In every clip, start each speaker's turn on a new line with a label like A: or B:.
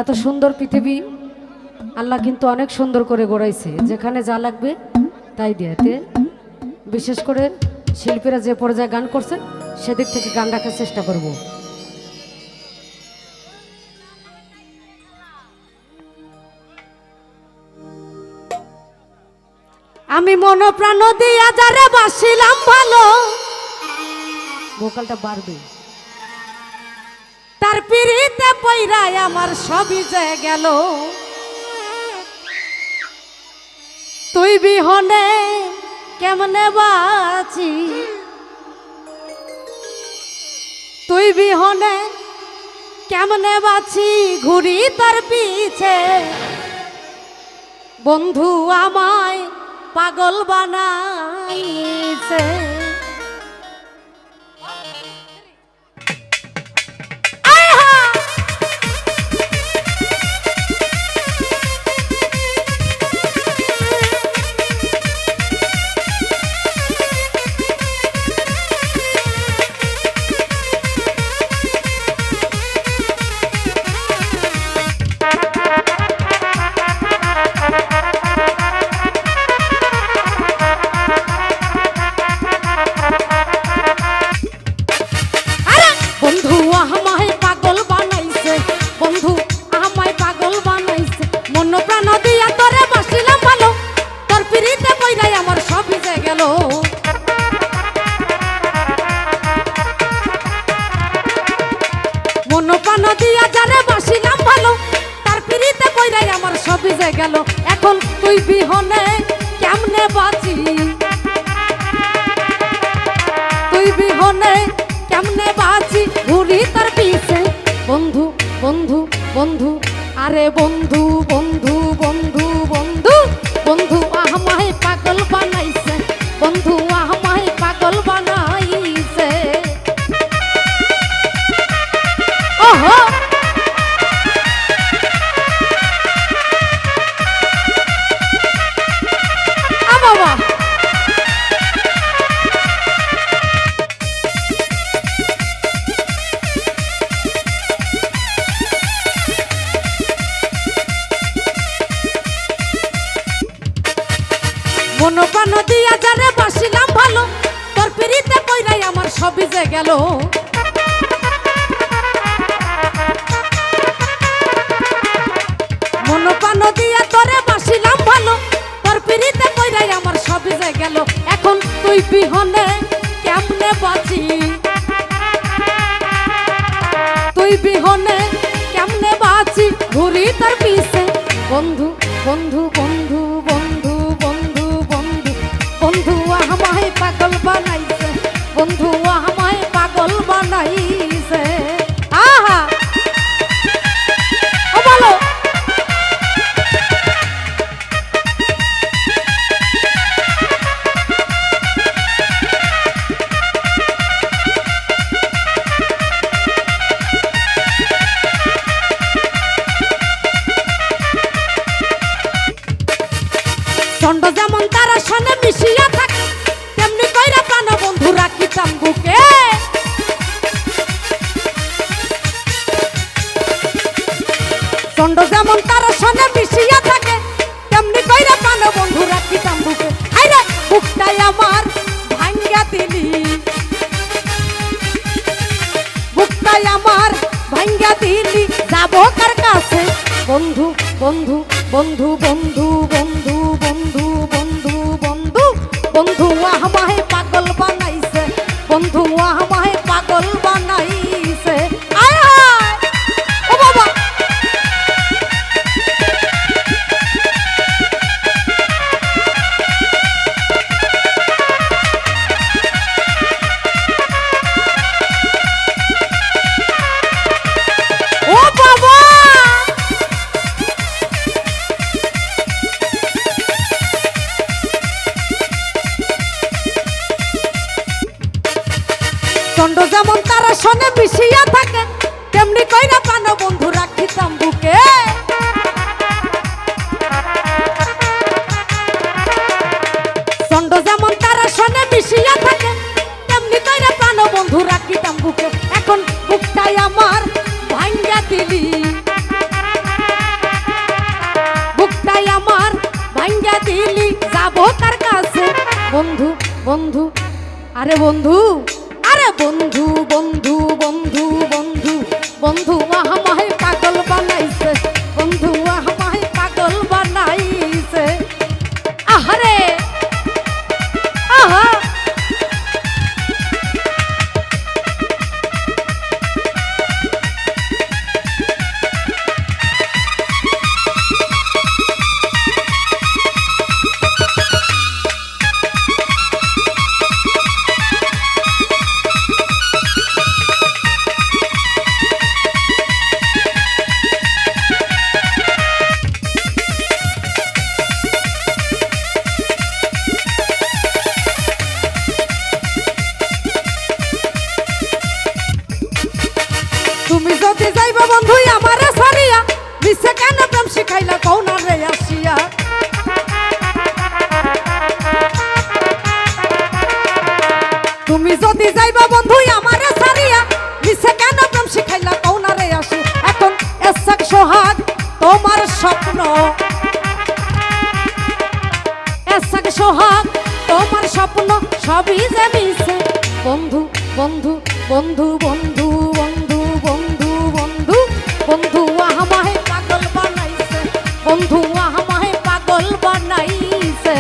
A: এত সুন্দর পৃথিবী আল্লাহ কিন্তু অনেক সুন্দর করে গড়াইছে, যেখানে যা লাগবে তাই দিয়েতে। বিশেষ করে শিল্পীরা যে পর্যায়ে গান করছে সেদিক থেকে গান রাখার চেষ্টা করব। আমি মন প্রাণ দিয়া যারে বাসিলাম ভালো, ভোকালটা বাড়বে, তার পিড়িতে পইরায় আমার সবই যে গেল। তুই বিহনে কেমনে বাঁচি, তুই বিহনে কেমনে বাঁচি, ঘুরি তার পিছে। বন্ধু আমায় পাগল বানাইছে। গেল এখন তুই বিহনে কেমনে বাঁচি, তুই বিহনে কেমনে বাঁচি, ঘুরি তার পিছে। বন্ধু বন্ধু বন্ধু আরে বন্ধু বন্ধু বন্ধু বন্ধু বন্ধু আমায় পাগল বানাইছে, বন্ধু আমায় পাগল বানাইছে। ওহো মন প্রাণ দিয়া যারে বাসিলাম ভালো, তোর পিড়িতে পইরাই আমার সবই যে গেল। মন প্রাণ দিয়া তোরে বাসিলাম ভালো, তোর পিড়িতে পইরাই আমার সবই যে গেল। এখন তুই বিহনে কেমনে বাঁচি, তুই বিহনে কেমনে বাঁচি, ঘুরি তার পিছে। বন্ধু বন্ধু বন্ধু বন্ধু বন্ধু বন্ধু বন্ধু আমায় পাগল বানাইছে, বন্ধু আমায় পাগল বানাইছে। আহা ও বলো চন্ড যেমন তারা সনে মিশিয়া থাকে, তেমনি কইরা প্রাণ বন্ধু রাখিতাম বুকে। চন্ড যেমন তারা সনে মিশিয়া থাকে, তেমনি কইরা প্রাণ বন্ধু রাখিতাম বুকে। আইরে বুকটাই আমার ভাঙ্গা দিলি, বুকটাই আমার ভাঙ্গা দিলি, যাবো কার কাছে। বন্ধু বন্ধু বন্ধু বন্ধু বন্ধু বন্ধু বন্ধু বন্ধু বন্ধু আমায় পাগল বানাইছে, বন্ধু আমায় পাগল বানাইছে। আয় হায় ও বাবা ও বাবা আরে বন্ধু, আরে বন্ধু বন্ধু বন্ধু বন্ধু বন্ধু আমায় পাগল বানাইছে, বন্ধু আমায় পাগল বানাইছে। আহারে আহা, তুমি যদি যাইবা বন্ধু আমারে ছাড়িয়া, মিছে কেন প্রেম শিখাইলা কও না রে আসিয়া। তুমি যদি যাইবা বন্ধু আমারে ছাড়িয়া, মিছে কেন প্রেম শিখাইলা কও না রে আসি। এখন এসক সোহাগ তোমার স্বপ্ন, এসক সোহাগ তোমার স্বপ্ন সবই যে মিছে। বন্ধু বন্ধু বন্ধু বন্ধু বন্ধু বন্ধু বন্ধু বন্ধু আমায় পাগল বানাইছে, বন্ধু আমায় পাগল বানাইছে।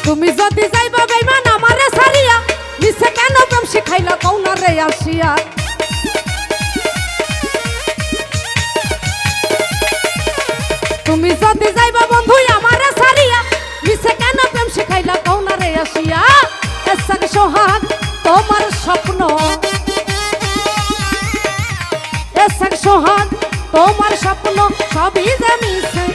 A: তুমি যদি যাইবা বেঈমান আমারে ছাড়িয়া, মিছে কেন প্রেম শিখাইলা কও না রে আসিয়া। তুমি যদি যাইবা বন্ধু আমারে ছাড়িয়া, মিছে কেন প্রেম শিখাইলা কও না রে আসিয়া। এসক সোহাগ তোমার স্বপ্ন, এসক সোহাগ তোমার স্বপ্ন সবই যে মিছে।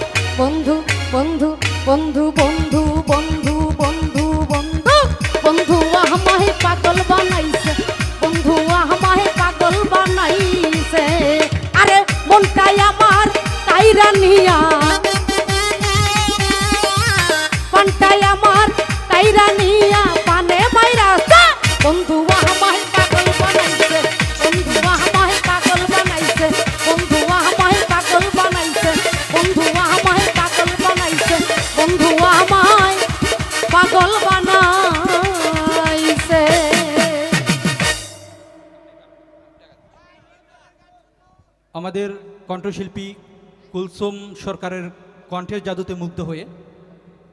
A: বন্ধু বন্ধু বন্ধু বন্ধু বন্ধু বন্ধু বন্ধু বন্ধু আমায় পাগল বানাইছে, বন্ধু আমায় পাগল বানাইছে। আরে মনটাই আমার তাইরা নিয়া, পানটাই আমার তাইরা নিয়া পানে মাইরা। বন্ধু আমায় পাগল বানাইছে, বন্ধু আমায় পাগল বানাইছে, বন্ধু আমায় পাগল বানাইছে, বন্ধু আমায় পাগল বানাইছে, বন্ধু আমায় পাগল বানাইছে।
B: আমাদের কণ্ঠশিল্পী কুলসুম সরকারের কণ্ঠের জাদুতে মুগ্ধ হয়ে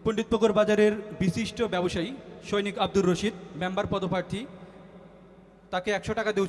B: পণ্ডিতপুকুর বাজারের বিশিষ্ট ব্যবসায়ী সৈনিক আব্দুর রশিদ মেম্বার পদপ্রার্থী, তাকে 100 টাকা দিয়ে